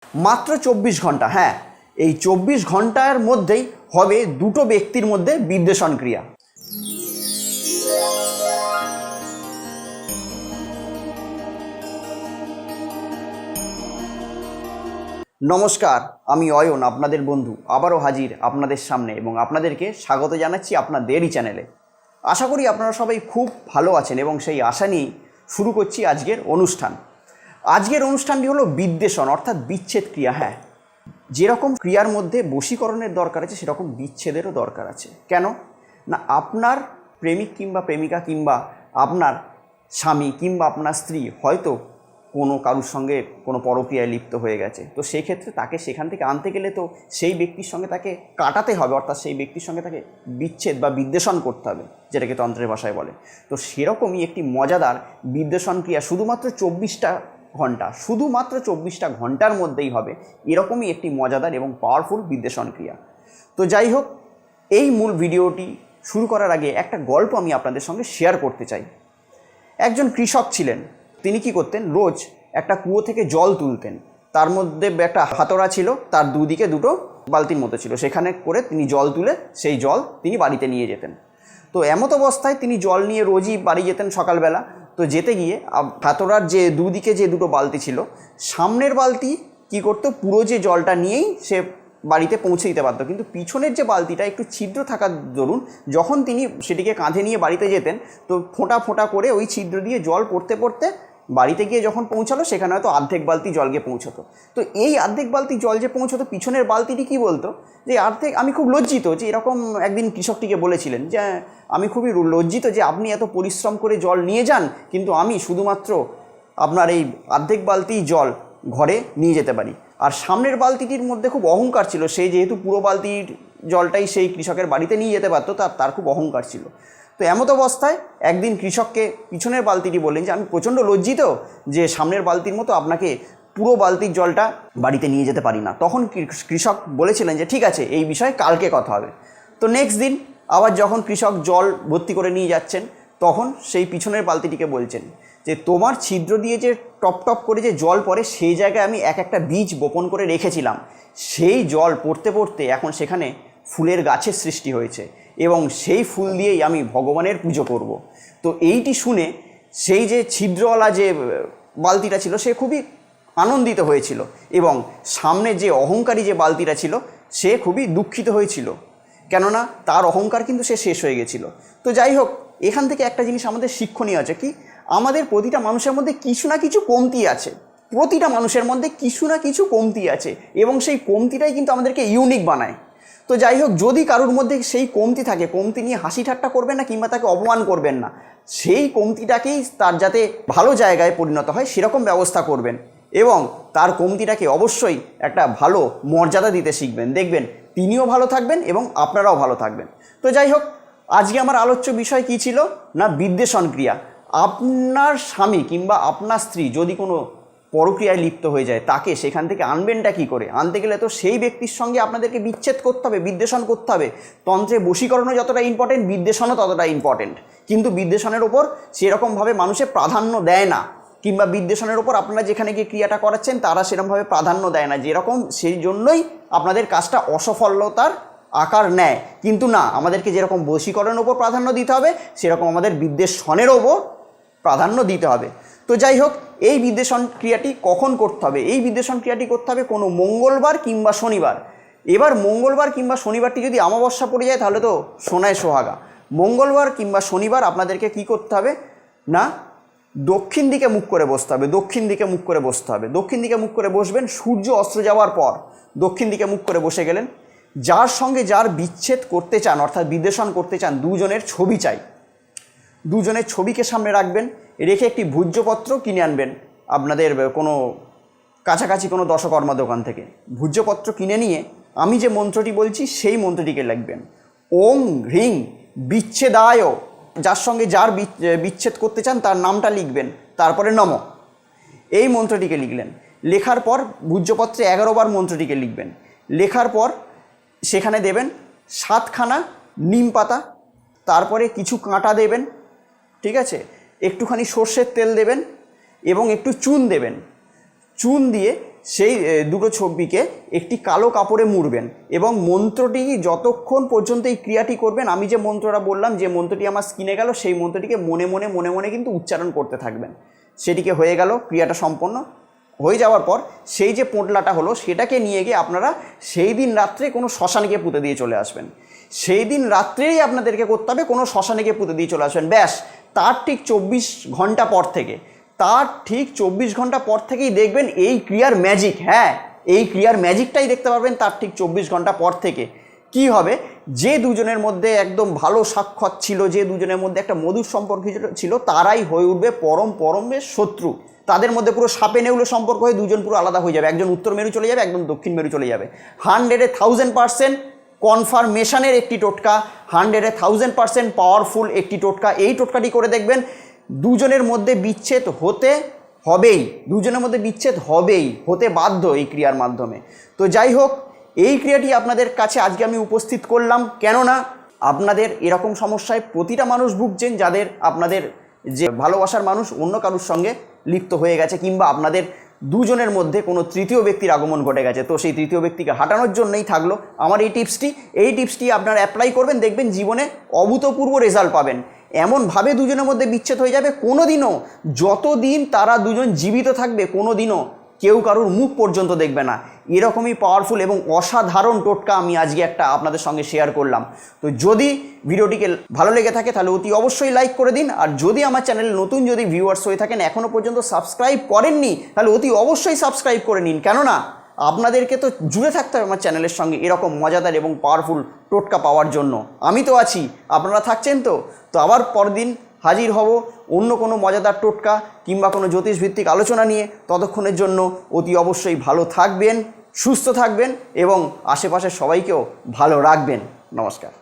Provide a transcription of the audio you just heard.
মাত্র 24 ঘন্টা। হ্যাঁ, এই 24 ঘন্টার মধ্যেই হবে দুটো ব্যক্তির মধ্যে বিদ্বেষণ ক্রিয়া। নমস্কার, আমি অয়ন, আপনাদের বন্ধু, আবারও হাজির আপনাদের সামনে এবং আপনাদেরকে স্বাগত জানাচ্ছি আপনাদেরই চ্যানেলে। আশা করি আপনারা সবাই খুব ভালো আছেন এবং সেই আশা নিয়েই শুরু করছি আজকের অনুষ্ঠান। আজকের অনুষ্ঠানটি হলো বিদ্বেষণ অর্থাৎ বিচ্ছেদ ক্রিয়া। হ্যাঁ, যেরকম ক্রিয়ার মধ্যে বশীকরণের দরকার আছে সেরকম বিচ্ছেদেরও দরকার আছে। কেন না, আপনার প্রেমিক কিংবা প্রেমিকা কিংবা আপনার স্বামী কিংবা আপনার স্ত্রী হয়তো কোনো কারুর সঙ্গে কোনো পরক্রিয়ায় লিপ্ত হয়ে গেছে, তো সেই ক্ষেত্রে তাকে সেখান থেকে আনতে গেলে তো সেই ব্যক্তির সঙ্গে তাকে কাটাতে হবে, অর্থাৎ সেই ব্যক্তির সঙ্গে তাকে বিচ্ছেদ বা বিদ্বেষণ করতে হবে, যেটাকে তন্ত্রের ভাষায় বলে। তো সেরকমই একটি মজাদার বিদ্বেষণ ক্রিয়া শুধুমাত্র 24টা ঘন্টা, শুধুমাত্র 24টা ঘন্টার মধ্যেই হবে এরকমই একটি মজাদার এবং পাওয়ারফুল বিদ্বেষণ ক্রিয়া। তো যাই হোক, এই মূল ভিডিওটি শুরু করার আগে একটা গল্প আমি আপনাদের সঙ্গে শেয়ার করতে চাই। একজন কৃষক ছিলেন, তিনি কি করতেন, রোজ একটা কুয়ো থেকে জল তুলতেন। তার মধ্যে একটা হাতড়া ছিল, তার দুদিকে দুটো বালতির মতো ছিল, সেখানে করে তিনি জল তুলে সেই জল তিনি বাড়িতে নিয়ে যেতেন। তো এমত অবস্থায় তিনি জল নিয়ে রোজই বাড়ি যেতেন সকালবেলা। তো যেতে গিয়ে হাতড়ার যে দুদিকে যে দুটো বালতি ছিল, সামনের বালতি কি করতো, পুরো যে জলটা নিয়েই সে বাড়িতে পৌঁছে দিতে পারতো, কিন্তু পিছনের যে বালতিটা একটু ছিদ্র থাকার দরুন যখন তিনি সেটিকে কাঁধে নিয়ে বাড়িতে যেতেন, তো ফোঁটা ফোঁটা করে ওই ছিদ্র দিয়ে জল পড়তে পড়তে বাড়িতে গিয়ে যখন পৌঁছালো সেখানে হয়তো অর্ধেক বালতি জল গিয়ে পৌঁছতো। তো এই অর্ধেক বালতি জল যে পৌঁছতো, পিছনের বালতিটি কি বলতো যে অর্ধেক, আমি খুব লজ্জিত যে এরকম একদিন কৃষকটিকে বলেছিলেন যে আমি খুবই লজ্জিত যে আপনি এত পরিশ্রম করে জল নিয়ে যান, কিন্তু আমি শুধুমাত্র আপনার এই অর্ধেক বালতি জল ঘরে নিয়ে যেতে পারি। আর সামনের বালতিটির মধ্যে খুব অহংকার ছিল, সেই যেহেতু পুরো বালতির জলটাই সেই কৃষকের বাড়িতে নিয়ে যেতে পারতো, তার খুব অহংকার ছিল। তো এমত অবস্থায় একদিন কৃষককে পিছনের বালতিটি বললেন যে আমি প্রচণ্ড লজ্জিত যে সামনের বালতির মতো আপনাকে পুরো বালতির জলটা বাড়িতে নিয়ে যেতে পারি না। তখন কৃষক বলেছিলেন যে ঠিক আছে, এই বিষয়ে কালকে কথা হবে। তো নেক্সট দিন আবার যখন কৃষক জল ভর্তি করে নিয়ে যাচ্ছেন, তখন সেই পিছনের বালতিটিকে বলছেন যে তোমার ছিদ্র দিয়ে যে টপ টপ করে যে জল পড়ে, সেই জায়গায় আমি একটা বীজ বপন করে রেখেছিলাম, সেই জল পড়তে পড়তে এখন সেখানে ফুলের গাছের সৃষ্টি হয়েছে এবং সেই ফুল দিয়েই আমি ভগবানের পুজো করব। তো এইটি শুনে সেই যে ছিদ্রওয়ালা যে বালতিটা ছিল সে খুবই আনন্দিত হয়েছিল এবং সামনে যে অহংকারী যে বালতিটা ছিল সে খুবই দুঃখিত হয়েছিল, কেননা তার অহংকার কিন্তু সে শেষ হয়ে গেছিল। তো যাই হোক, এখান থেকে একটা জিনিস আমাদের শিক্ষণীয় আছে, কি আমাদের প্রতিটা মানুষের মধ্যে কিছু না কিছু কমতি আছে, প্রতিটা মানুষের মধ্যে কিছু না কিছু কমতি আছে এবং সেই কমতিটাই কিন্তু আমাদেরকে ইউনিক বানায়। তো যাই হোক, যদি কারোর মধ্যে সেই কমতি থাকে, কমতি নিয়ে হাসি ঠাট্টা করবেন না কিংবা তাকে অপমান করবেন না, সেই কমতিটাকেই তার যাতে ভালো জায়গায় পরিণত হয় সেরকম ব্যবস্থা করবেন এবং তার কমতিটাকে অবশ্যই একটা ভালো মর্যাদা দিতে শিখবেন। দেখবেন তিনিও ভালো থাকবেন এবং আপনারাও ভালো থাকবেন। তো যাই হোক, আজকে আমার আলোচ্য বিষয় কী ছিল না, বিদ্বেষণ ক্রিয়া। আপনার স্বামী কিংবা আপনার স্ত্রী যদি কোনো পরক্রিয়ায় লিপ্ত হয়ে যায়, তাকে সেখান থেকে আনবেনটা কী করে? আনতে গেলে তো সেই ব্যক্তির সঙ্গে আপনাদেরকে বিচ্ছেদ করতে হবে, বিদ্বেষণ করতে হবে। তন্ত্রে বশীকরণও যতটা ইম্পর্টেন্ট, বিদ্বেষণও ততটা ইম্পর্টেন্ট, কিন্তু বিদ্বেষণের ওপর সেরকমভাবে মানুষে প্রাধান্য দেয় না, কিংবা বিদ্বেষণের ওপর আপনারা যেখানে গিয়ে ক্রিয়াটা করাচ্ছেন তারা সেরকমভাবে প্রাধান্য দেয় না যেরকম, সেই জন্যই আপনাদের কাজটা অসফলতার আকার নেয়। কিন্তু না, আমাদেরকে যেরকম বশীকরণের ওপর প্রাধান্য দিতে হবে সেরকম আমাদের বিদ্বেষণের ওপর প্রাধান্য দিতে হবে। তো যাই হোক, এই বিদ্বেষণ ক্রিয়াটি কখন করতে হবে? এই বিদ্বেষণ ক্রিয়াটি করতে হবে কোনো মঙ্গলবার কিংবা শনিবার। এবার মঙ্গলবার কিংবা শনিবারটি যদি অমাবস্যা পড়ে যায় তাহলে তো সোনায় সোহাগা। মঙ্গলবার কিংবা শনিবার আপনাদেরকে কি করতে হবে না, দক্ষিণ দিকে মুখ করে বসতে হবে, দক্ষিণ দিকে মুখ করে বসতে হবে। দক্ষিণ দিকে মুখ করে বসবেন, সূর্য অস্ত যাওয়ার পর দক্ষিণ দিকে মুখ করে বসে গেলেন। যার সঙ্গে যার বিচ্ছেদ করতে চান অর্থাৎ বিদ্বেষণ করতে চান, দুজনের ছবি চাই, দুজনের ছবিকে সামনে রাখবেন, রেখে একটি ভূর্জপত্র কিনে আনবেন আপনাদের কোনো কাছাকাছি কোনো দশকর্মা দোকান থেকে। ভূর্জপত্র কিনে নিয়ে আমি যে মন্ত্রটি বলছি সেই মন্ত্রটিকে লিখবেন, ওং হ্রিং বিচ্ছেদায়। যার সঙ্গে যার বিচ্ছেদ করতে চান তার নামটা লিখবেন, তারপরে নম, এই মন্ত্রটিকে লিখলেন। লেখার পর ভূর্জপত্রে 11 বার মন্ত্রটিকে লিখবেন। লেখার পর সেখানে দেবেন 7খানা নিম পাতা, তারপরে কিছু কাঁটা দেবেন, ঠিক আছে, একটুখানি সর্ষের তেল দেবেন এবং একটু চুন দেবেন। চুন দিয়ে সেই দুটো ছবিকে একটি কালো কাপড়ে মুড়বেন এবং মন্ত্রটি যতক্ষণ পর্যন্ত এই ক্রিয়াটি করবেন, আমি যে মন্ত্রটা বললাম, যে মন্ত্রটি আমার স্কিনে গেল, সেই মন্ত্রটিকে মনে মনে মনে মনে কিন্তু উচ্চারণ করতে থাকবেন। সেটিকে হয়ে গেল, ক্রিয়াটা সম্পন্ন হয়ে যাওয়ার পর সেই যে পোঁটলাটা হলো সেটাকে নিয়ে গিয়ে আপনারা সেই দিন রাত্রে কোনো শ্মশানে পুঁতে দিয়ে চলে আসবেন। সেই দিন রাত্রেই আপনাদেরকে করতে হবে, কোনো শ্মশানে পুঁতে দিয়ে চলে আসবেন। ব্যাস, তার ঠিক 24 ঘন্টা পর থেকে, তার ঠিক 24 ঘন্টা পর থেকেই দেখবেন এই ক্রিয়ার ম্যাজিক। হ্যাঁ, এই ক্রিয়ার ম্যাজিকটাই দেখতে পারবেন তার ঠিক 24 ঘন্টা পর থেকে। কি হবে, যে দুজনের মধ্যে একদম ভালো সাক্ষাৎ ছিল, যে দুজনের মধ্যে একটা মধুর সম্পর্ক ছিল, তারাই হয়ে উঠবে পরমের শত্রু। তাদের মধ্যে পুরো সাপে নেউলে সম্পর্ক হয়ে দুজন পুরো আলাদা হয়ে যাবে। একজন উত্তর মেরু চলে যাবে, একজন দক্ষিণ মেরু চলে যাবে। 100-1000% কনফার্মেশনের একটি টোটকা, 100-1000% পাওয়ারফুল একটি টোটকা। এই টোটকাটি করে দেখবেন দুজনের মধ্যে বিচ্ছেদ হতে হবেই, দুজনের মধ্যে বিচ্ছেদ হবেই, হতে বাধ্য এই ক্রিয়ার মাধ্যমে। তো যাই হোক, এই ক্রিয়াটি আপনাদের কাছে আজকে আমি উপস্থিত করলাম, কেননা আপনাদের এরকম সমস্যায় প্রতিটা মানুষ ভুগছেন, যাদের আপনাদের যে ভালোবাসার মানুষ অন্য কারোর সঙ্গে লিপ্ত হয়ে গেছে, কিংবা আপনাদের দুজনের মধ্যে কোনো তৃতীয় ব্যক্তির আগমন ঘটে গেছে। তো সেই তৃতীয় ব্যক্তিকে হাঁটানোর জন্যই থাকলো আমার এই টিপসটি আপনারা অ্যাপ্লাই করবেন, দেখবেন জীবনে অভূতপূর্ব রেজাল্ট পাবেন। এমনভাবে দুজনের মধ্যে বিচ্ছেদ হয়ে যাবে, কোনো দিনও, যতদিন তারা দুজন জীবিত থাকবে, কোনো দিনও কেউ কারোর মুখ পর্যন্ত দেখবে না। এরকমই পাওয়ারফুল এবং অসাধারণ টোটকা আমি আজকে একটা আপনাদের সঙ্গে শেয়ার করলাম। তো যদি ভিডিওটিকে ভালো লেগে থাকে তাহলে অতি অবশ্যই লাইক করে দিন। আর যদি আমার চ্যানেলে নতুন যদি ভিউয়ার্স হয়ে থাকেন, এখনও পর্যন্ত সাবস্ক্রাইব করেননি, তাহলে অতি অবশ্যই সাবস্ক্রাইব করে নিন, কেননা আপনাদেরকে তো জুড়ে থাকতে হবে আমার চ্যানেলের সঙ্গে এরকম মজাদার এবং পাওয়ারফুল টোটকা পাওয়ার জন্য। আমি তো আছি, আপনারা থাকছেন তো। আবার পরদিন হাজির হব অন্য কোনো মজাদার টোটকা কিংবা কোনো জ্যোতিষভিত্তিক আলোচনা নিয়ে। ততক্ষণের জন্য অতি অবশ্যই ভালো থাকবেন, সুস্থ থাকবেন এবং আশেপাশের সবাইকেও ভালো রাখবেন। নমস্কার।